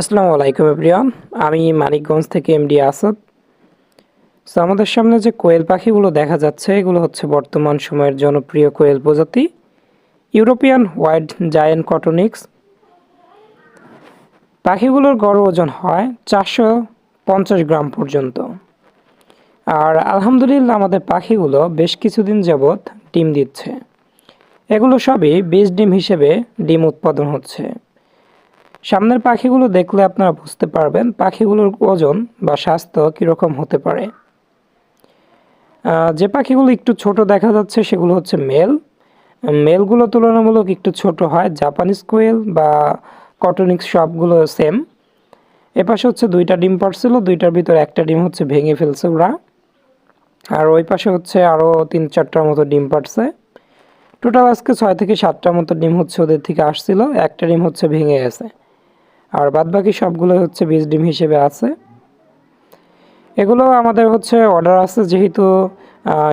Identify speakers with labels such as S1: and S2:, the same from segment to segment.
S1: আসসালামু আলাইকুম এভরিওয়ান। আমি মানিকগঞ্জ থেকে এমডি আসাদ। সো আমাদের সামনে যে কোয়েল পাখিগুলো দেখা যাচ্ছে এগুলো হচ্ছে বর্তমান সময়ের জনপ্রিয় কোয়েল প্রজাতি ইউরোপিয়ান হোয়াইট জায়ান্ট কটনিক্স। পাখিগুলোর গড় ওজন হয় 450 গ্রাম পর্যন্ত। আর আলহামদুলিল্লাহ আমাদের পাখিগুলো বেশ কিছুদিন যাবৎ ডিম দিচ্ছে। এগুলো সবই বীজ ডিম হিসেবে ডিম উৎপাদন হচ্ছে। সামনের পাখিগুলো দেখলে আপনারা বুঝতে পারবেন পাখিগুলোর ওজন বা স্বাস্থ্য কীরকম হতে পারে। যে পাখিগুলো একটু ছোট দেখা যাচ্ছে সেগুলো হচ্ছে মেলগুলো তুলনামূলক একটু ছোট হয়। জাপানিজ কোয়েল বা কটনিক্স সবগুলো সেম। এপাশে হচ্ছে 2টা ডিম পাড়ছিল, 2টার ভিতরে একটা ডিম হচ্ছে ভেঙে ফেলছে ওরা। আর ওই পাশে হচ্ছে আরও 3-4টার মতো ডিম পাড়ছে। টোটাল আজকে 6 থেকে 7টার মতো ডিম হচ্ছে ওদের থেকে আসছিল, একটা ডিম হচ্ছে ভেঙে গেছে। আর বাদবাকি সবগুলো হচ্ছে বীজ ডিম হিসেবে আছে। এগুলো আমাদের হচ্ছে অর্ডার আছে যেহেতু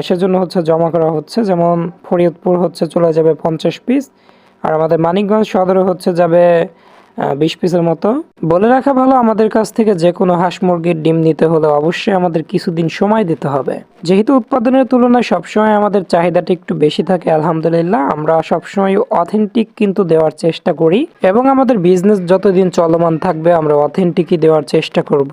S1: সেজন্য হচ্ছে জমা করা হচ্ছে। যেমন ফরিদপুর হচ্ছে চলে যাবে 50 পিস, আর আমাদের মানিকগঞ্জ সদরে হচ্ছে যাবে 20 পিসের মতো। বলে রাখা ভালো, আমাদের কাছ থেকে যে কোনো হাঁস মুরগির ডিম নিতে হলে অবশ্যই আমাদের কিছুদিন সময় দিতে হবে। যেহেতু উৎপাদনের তুলনায় সবসময় আমাদের চাহিদাটা একটু বেশি থাকে, আলহামদুলিল্লাহ আমরা সবসময় অথেন্টিক কিন্তু দেওয়ার চেষ্টা করি এবং আমাদের বিজনেস যতদিন চলমান থাকবে আমরা অথেন্টিকই দেওয়ার চেষ্টা করব।